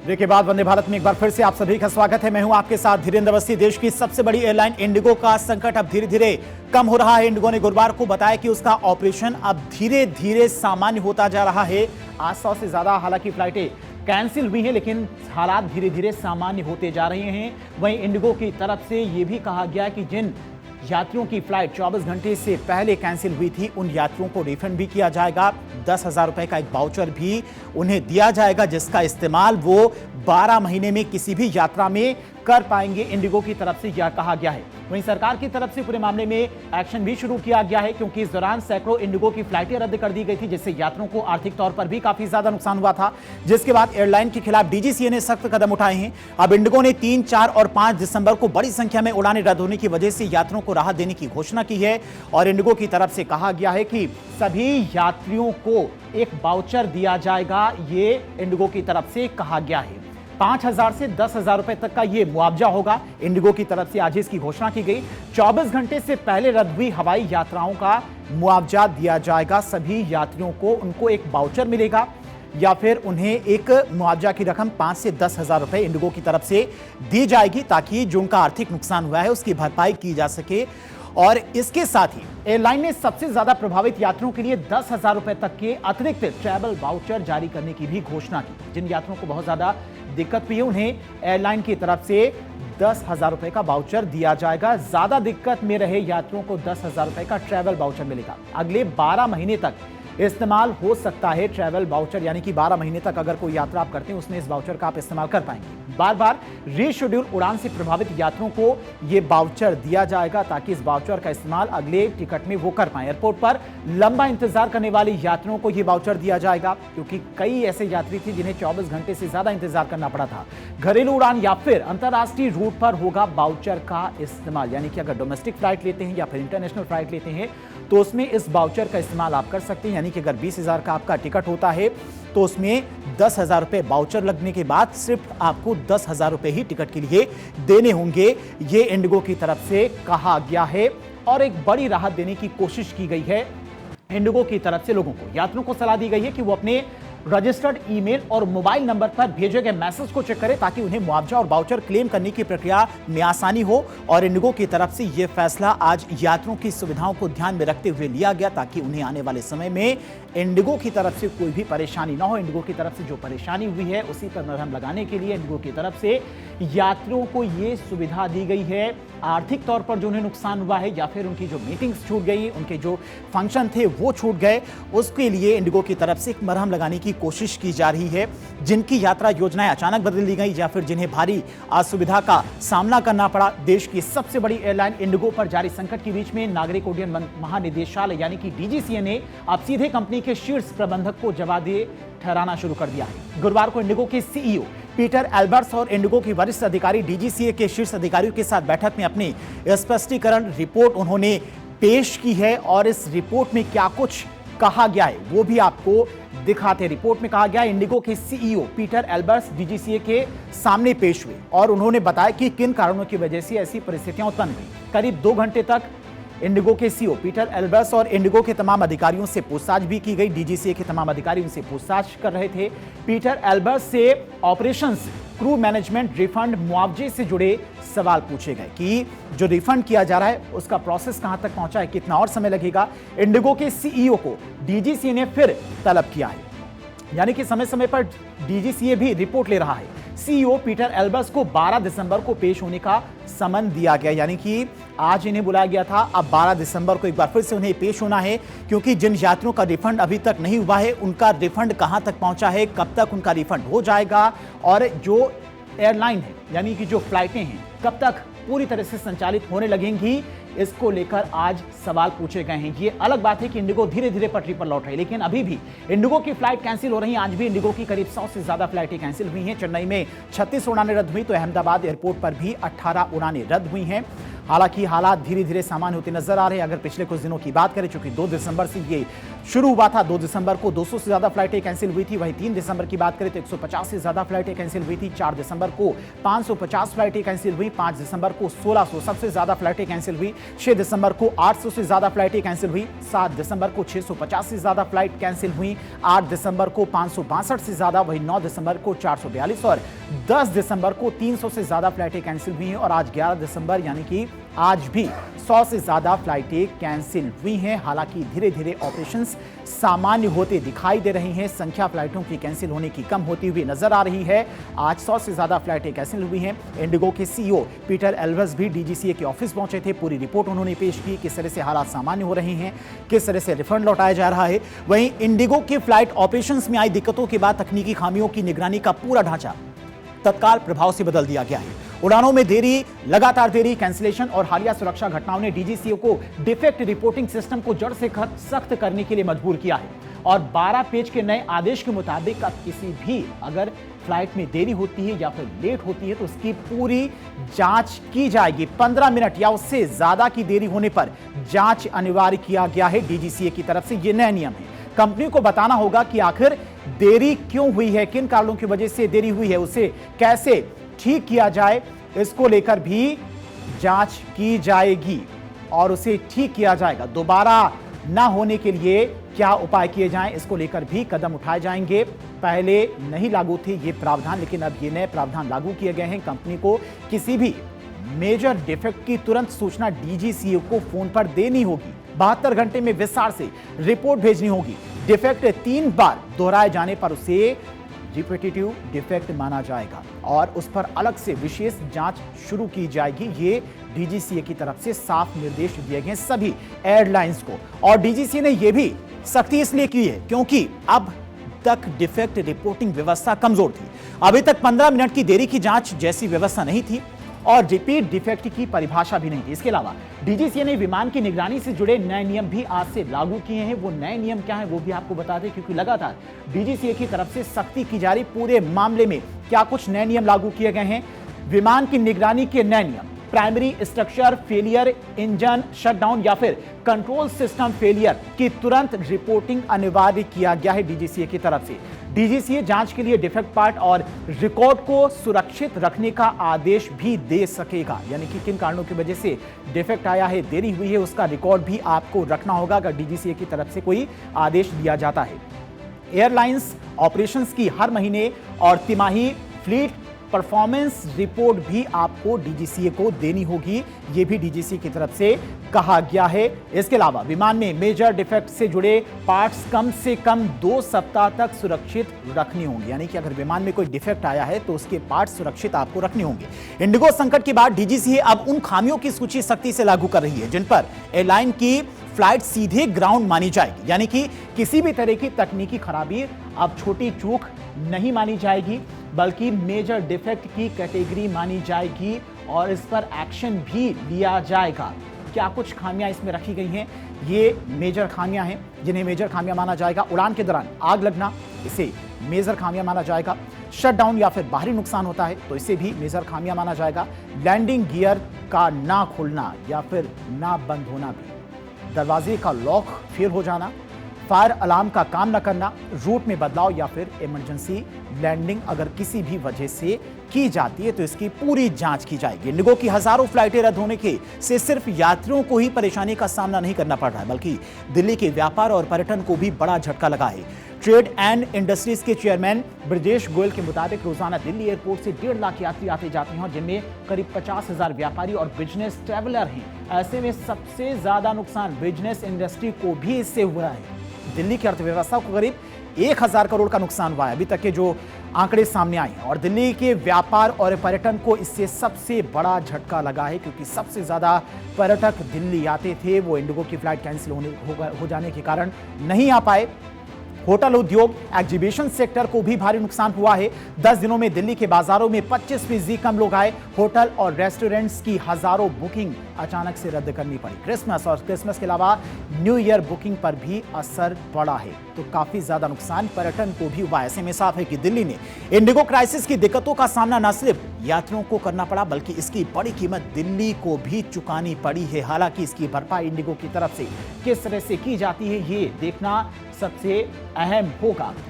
Break के बाद वंदे भारत में एक बार फिर से आप सभी का स्वागत है। मैं हूं आपके साथ धीरेन्द्र अवस्थी। देश की सबसे बड़ी एयरलाइन इंडिगो का संकट अब धीरे धीरे कम हो रहा है। इंडिगो ने गुरुवार को बताया कि उसका ऑपरेशन अब धीरे धीरे सामान्य होता जा रहा है। 800 से ज्यादा हालांकि फ्लाइटें कैंसिल हुई हैं, लेकिन हालात धीरे धीरे सामान्य होते जा रहे हैं। वहीं इंडिगो की तरफ से यह भी कहा गया कि जिन यात्रियों की फ्लाइट 24 घंटे से पहले कैंसिल हुई थी, उन यात्रियों को रिफंड भी किया जाएगा। 10,000 रुपए का एक वाउचर भी उन्हें दिया जाएगा, जिसका इस्तेमाल वो 12 महीने में किसी भी यात्रा में कर पाएंगे। इंडिगो की तरफ से यह कहा गया है। वहीं सरकार की तरफ से पूरे मामले में एक्शन भी शुरू किया गया है, क्योंकि इस दौरान सैकड़ों इंडिगो की फ्लाइटें रद्द कर दी गई थी, जिससे यात्रियों को आर्थिक तौर पर भी काफी ज्यादा नुकसान हुआ था। जिसके बाद एयरलाइन के खिलाफ डीजीसीए ने सख्त कदम उठाए हैं। अब इंडिगो ने 3, 4 और 5 दिसंबर को बड़ी संख्या में उड़ानें रद्द होने की वजह से यात्रियों को राहत देने की घोषणा की है। और इंडिगो की तरफ से कहा गया है कि सभी यात्रियों को एक वाउचर दिया जाएगा। ये इंडिगो की तरफ से कहा गया है। 5,000 से 10,000 रुपए तक का यह मुआवजा होगा। इंडिगो की तरफ से आज इसकी घोषणा की गई। 24 घंटे से पहले रद्द हुई हवाई यात्राओं का मुआवजा दिया जाएगा। सभी यात्रियों को उनको एक वाउचर मिलेगा या फिर उन्हें एक मुआवजा की रकम 5 से 10,000 रुपए इंडिगो की तरफ से दी जाएगी, ताकि जो उनका आर्थिक नुकसान हुआ है उसकी भरपाई की जा सके। और इसके साथ ही एयरलाइन ने सबसे ज्यादा प्रभावित यात्रियों के लिए 10,000 रुपए तक के अतिरिक्त ट्रैवल वाउचर जारी करने की भी घोषणा की। जिन यात्रियों को बहुत ज्यादा दिक्कत हुई है, उन्हें एयरलाइन की तरफ से 10,000 रुपए का वाउचर दिया जाएगा। ज्यादा दिक्कत में रहे यात्रियों को 10,000 रुपए का ट्रैवल वाउचर मिलेगा। अगले 12 महीने तक इस्तेमाल हो सकता है ट्रैवल वाउचर, यानी कि 12 महीने तक अगर कोई यात्रा आप करते हैं उसमें इस वाउचर का आप इस्तेमाल कर पाएंगे। बार बार रीशेड्यूल उड़ान से प्रभावित यात्रियों को यह वाउचर दिया जाएगा, ताकि इस वाउचर का इस्तेमाल अगले टिकट में वो कर पाए। एयरपोर्ट पर लंबा इंतजार करने वाले यात्रियों को यह वाउचर दिया जाएगा, क्योंकि कई ऐसे यात्री थे जिन्हें 24 घंटे से ज्यादा इंतजार करना पड़ा था। घरेलू उड़ान या फिर अंतरराष्ट्रीय रूट पर होगा वाउचर का इस्तेमाल, यानी कि अगर डोमेस्टिक फ्लाइट लेते हैं या फिर इंटरनेशनल फ्लाइट लेते हैं तो उसमें इस वाउचर का इस्तेमाल आप कर सकते हैं। यानी कि अगर 20,000 का आपका टिकट होता है तो उसमें 10,000 रुपए वाउचर लगने के बाद सिर्फ आपको 10,000 रुपए ही टिकट के लिए देने होंगे। ये इंडिगो की तरफ से कहा गया है और एक बड़ी राहत देने की कोशिश की गई है। इंडिगो की तरफ से लोगों को, यात्रियों को सलाह दी गई है कि वो अपने रजिस्टर्ड ईमेल और मोबाइल नंबर पर भेजे गए मैसेज को चेक करें, ताकि उन्हें मुआवजा और वाउचर क्लेम करने की प्रक्रिया में आसानी हो। और इंडिगो की तरफ से यह फैसला आज यात्रियों की सुविधाओं को ध्यान में रखते हुए लिया गया, ताकि उन्हें आने वाले समय में इंडिगो की तरफ से कोई भी परेशानी ना हो। इंडिगो की तरफ से जो परेशानी हुई है उसी पर मरहम लगाने के लिए इंडिगो की तरफ से यात्रियों को यह सुविधा दी गई है। आर्थिक तौर पर जो उन्हें नुकसान हुआ है या फिर उनकी जो मीटिंग्स छूट गई, उनके जो फंक्शन थे वो छूट गए, उसके लिए इंडिगो की तरफ से एक मरहम लगाने की कोशिश की जा रही है। जिनकी यात्रा योजनाएं अचानक बदल दी गई या फिर जिन्हें भारी असुविधा का सामना करना पड़ा, देश की सबसे बड़ी एयरलाइन इंडिगो पर जारी संकट के बीच में नागरिक उड्डयन महानिदेशालय यानी कि डीजीसीए ने अब सीधे कंपनी के शीर्ष प्रबंधक को जवाबदेह ठहराना शुरू कर दिया है। गुरुवार को इंडिगो के सीईओ पीटर एल्बर्ट्स और इंडिगो के वरिष्ठ अधिकारी डीजीसीए के शीर्ष अधिकारियों के साथ बैठक में अपनी स्पष्टीकरण रिपोर्ट उन्होंने पेश की है। और इस रिपोर्ट में क्या कुछ कहा गया है वो भी आपको दिखाते हैं। रिपोर्ट में कहा गया इंडिगो के सीईओ पीटर एल्बर्ट्स डीजीसीए के सामने पेश हुए और उन्होंने बताया कि किन कारणों की वजह से ऐसी परिस्थितियां उत्पन्न हुई। करीब 2 घंटे तक इंडिगो के सीईओ पीटर एल्बर्ट्स और इंडिगो के तमाम अधिकारियों से पूछताछ भी की गई। डीजीसीए के तमाम अधिकारी उनसे पूछताछ कर रहे थे। पीटर एल्बर्ट्स से ऑपरेशंस, क्रू मैनेजमेंट, रिफंड, मुआवजे से जुड़े सवाल पूछे गए कि जो रिफंड किया जा रहा है उसका प्रोसेस कहां तक पहुंचा है, कितना और समय लगेगा। इंडिगो के सीईओ को डीजीसीए ने फिर तलब किया है, यानी कि समय समय पर डीजीसीए भी रिपोर्ट ले रहा है। सीईओ पीटर एल्बर्ट्स को 12 दिसंबर को पेश होने का समन दिया गया, यानी कि आज इन्हें बुलाया गया था, अब 12 दिसंबर को एक बार फिर से उन्हें पेश होना है, क्योंकि जिन यात्रियों का रिफंड अभी तक नहीं हुआ है उनका रिफंड कहां तक पहुंचा है, कब तक उनका रिफंड हो जाएगा, और जो एयरलाइन है यानी कि जो फ्लाइटें हैं कब तक पूरी तरह से संचालित होने लगेंगी, इसको लेकर आज सवाल पूछे गए हैं। ये अलग बात है कि इंडिगो धीरे धीरे पटरी पर लौट रही है, लेकिन अभी भी इंडिगो की फ्लाइट कैंसिल हो रही है। आज भी इंडिगो की करीब 100 से ज्यादा फ्लाइटें कैंसिल हुई हैं। चेन्नई में 36 उड़ानें रद्द हुई, तो अहमदाबाद एयरपोर्ट पर भी 18 उड़ानें रद्द हुई हैं। हालांकि हालात धीरे धीरे सामान्य होते नजर आ रहे हैं। अगर पिछले कुछ दिनों की बात करें, चूंकि 2 दिसंबर से ये शुरू हुआ था, 2 दिसंबर को 200 से ज्यादा फ्लाइटें कैंसिल हुई थी। वहीं 3 दिसंबर की बात करें तो 150 से ज्यादा फ्लाइटें कैंसिल हुई थी। 4 दिसंबर को 550 फ्लाइटें कैंसिल हुई। 5 दिसंबर को 1600 सबसे ज्यादा फ्लाइटें कैंसिल हुई। 6 दिसंबर को 800 से ज्यादा फ्लाइटें कैंसिल हुई। 7 दिसंबर को 650 से ज्यादा फ्लाइट कैंसिल हुई। 8 दिसंबर को 562 से ज्यादा, वहीं 9 दिसंबर को 442 और 10 दिसंबर को 300 से ज्यादा फ्लाइटें कैंसिल हुई हैं। और आज 11 दिसंबर यानी कि आज भी 100 से ज्यादा फ्लाइटें कैंसिल हुई हैं। हालांकि धीरे धीरे ऑपरेशंस सामान्य होते दिखाई दे रही हैं। संख्या फ्लाइटों की कैंसिल होने की कम होती हुई नजर आ रही है। आज 100 से ज्यादा फ्लाइटें कैंसिल हुई हैं। इंडिगो के सीईओ पीटर एल्वस भी डीजीसीए के ऑफिस पहुंचे थे। पूरी रिपोर्ट उन्होंने पेश की, किस तरह से हालात सामान्य हो रहे हैं, किस तरह से रिफंड लौटाया जा रहा है। वहीं इंडिगो के फ्लाइट ऑपरेशंस में आई दिक्कतों के बाद तकनीकी खामियों की निगरानी का पूरा ढांचा तत्काल प्रभाव से बदल दिया गया है। उड़ानों में देरी, लगातार देरी, कैंसिलेशन और हालिया सुरक्षा घटनाओं ने डीजीसीए को डिफेक्ट रिपोर्टिंग सिस्टम को जड़ से सख्त करने के लिए मजबूर किया है। और 12 पेज के नए आदेश के मुताबिक अब किसी भी अगर फ्लाइट में देरी होती है या फिर लेट होती है तो उसकी पूरी जांच की जाएगी। 15 मिनट या उससे ज्यादा की देरी होने पर जांच अनिवार्य किया गया है डीजीसीए की तरफ से। यह नया नियम है। कंपनी को बताना होगा कि आखिर देरी क्यों हुई है, किन कारणों की वजह से देरी हुई है, उसे कैसे ठीक किया जाए, इसको लेकर भी जांच की जाएगी और उसे ठीक किया जाएगा। दोबारा ना होने के लिए क्या उपाय किए जाएं, इसको लेकर भी कदम उठाए जाएंगे। पहले नहीं लागू थे ये प्रावधान, लेकिन अब ये नए प्रावधान लागू किए गए हैं। कंपनी को किसी भी मेजर डिफेक्ट की तुरंत सूचना डीजीसीए को फोन पर देनी होगी। 72 घंटे में विस्तार से रिपोर्ट भेजनी होगी। डिफेक्ट 3 बार दोहराए जाने पर उसे रिपीटेटिव डिफेक्ट माना जाएगा और उस पर अलग से विशेष जांच शुरू की जाएगी। ये डीजीसीए की तरफ से साफ निर्देश दिए गए सभी एयरलाइंस को। और डीजीसीए ने यह भी सख्ती इसलिए की है क्योंकि अब तक डिफेक्ट रिपोर्टिंग व्यवस्था कमजोर थी। अभी तक 15 मिनट की देरी की जांच जैसी व्यवस्था नहीं थी और रिपीट डिफेक्ट की परिभाषा भी नहीं थी। इसके अलावा डीजीसीए ने विमान की निगरानी से जुड़े नए नियम भी आज से लागू किए हैं। वो नए नियम क्या हैं वो भी आपको बता दें, क्योंकि लगातार डीजीसीए की तरफ से सख्ती की जा रही पूरे मामले में क्या कुछ नए नियम लागू किए गए हैं। विमान की निगरानी के नए नियम, primary structure failure, engine shutdown या फिर कंट्रोल सिस्टम फेलियर की तुरंत रिपोर्टिंग अनिवार्य किया गया है डीजीसीए की तरफ से। डीजीसीए जांच के लिए डिफेक्ट पार्ट और रिकॉर्ड को सुरक्षित रखने का आदेश भी दे सकेगा। यानी कि किन कारणों की वजह से डिफेक्ट आया है, देरी हुई है, उसका रिकॉर्ड भी आपको रखना होगा अगर डीजीसीए की तरफ से कोई आदेश दिया जाता है। एयरलाइंस ऑपरेशंस की हर महीने और तिमाही फ्लीट परफॉर्मेंस रिपोर्ट भी आपको डीजीसीए को देनी होगी। यह भी डीजीसीए की तरफ से कहा गया है। इसके अलावा विमान में मेजर डिफेक्ट से जुड़े पार्ट्स कम से कम 2 सप्ताह तक सुरक्षित रखने होंगे। यानी कि अगर विमान में कोई डिफेक्ट आया है तो उसके पार्ट्स सुरक्षित आपको रखने होंगे। इंडिगो संकट के बाद डीजीसीए अब उन खामियों की सूची सख्ती से लागू कर रही है जिन पर एयरलाइन की फ्लाइट सीधे ग्राउंड मानी जाएगी। यानी कि किसी भी तरह की तकनीकी खराबी अब छोटी चूक नहीं मानी जाएगी, बल्कि मेजर डिफेक्ट की कैटेगरी मानी जाएगी और इस पर एक्शन भी लिया जाएगा। क्या कुछ खामियां इसमें रखी गई हैं, ये मेजर खामियां हैं जिन्हें मेजर खामियां माना जाएगा। उड़ान के दौरान आग लगना, इसे मेजर खामियां माना जाएगा। शटडाउन या फिर बाहरी नुकसान होता है तो इसे भी मेजर खामियां माना जाएगा। लैंडिंग गियर का ना खुलना या फिर ना बंद होना भी, दरवाजे का लॉक फेल हो जाना, फायर अलार्म का काम न करना, रूट में बदलाव या फिर इमरजेंसी लैंडिंग अगर किसी भी वजह से की जाती है तो इसकी पूरी जांच की जाएगी। इंडिगो की हजारों फ्लाइटें रद्द होने के से सिर्फ यात्रियों को ही परेशानी का सामना नहीं करना पड़ रहा है, बल्कि दिल्ली के व्यापार और पर्यटन को भी बड़ा झटका लगा है। ट्रेड एंड इंडस्ट्रीज के चेयरमैन ब्रजेश गोयल के मुताबिक रोजाना दिल्ली एयरपोर्ट से 1.5 लाख यात्री आते जाते हैं और जिनमें करीब 50,000 व्यापारी और बिजनेस ट्रैवलर हैं। ऐसे में सबसे ज्यादा नुकसान बिजनेस इंडस्ट्री को भी इससे हुआ है। दिल्ली की अर्थव्यवस्था को करीब 1,000 करोड़ का नुकसान हुआ है, अभी तक के जो आंकड़े सामने आए हैं। और दिल्ली के व्यापार और पर्यटन को इससे सबसे बड़ा झटका लगा है, क्योंकि सबसे ज्यादा पर्यटक दिल्ली आते थे, वो इंडिगो की फ्लाइट कैंसिल हो जाने के कारण नहीं आ पाए। होटल उद्योग, एग्जीबिशन सेक्टर को भी भारी नुकसान हुआ है। 10 दिनों में दिल्ली के बाजारों में 25% कम लोग आए। होटल और रेस्टोरेंट्स की हजारों बुकिंग अचानक से रद्द करनी पड़ी। क्रिसमस के अलावा न्यू ईयर बुकिंग पर भी असर पड़ा है, तो काफी ज्यादा नुकसान पर्यटन को भी हुआ। ऐसे में साफ है कि दिल्ली ने इंडिगो क्राइसिस की दिक्कतों का सामना न सिर्फ यात्रियों को करना पड़ा, बल्कि इसकी बड़ी कीमत दिल्ली को भी चुकानी पड़ी है। हालांकि इसकी भरपाई इंडिगो की तरफ से किस तरह से की जाती है, ये देखना सबसे अहम होगा।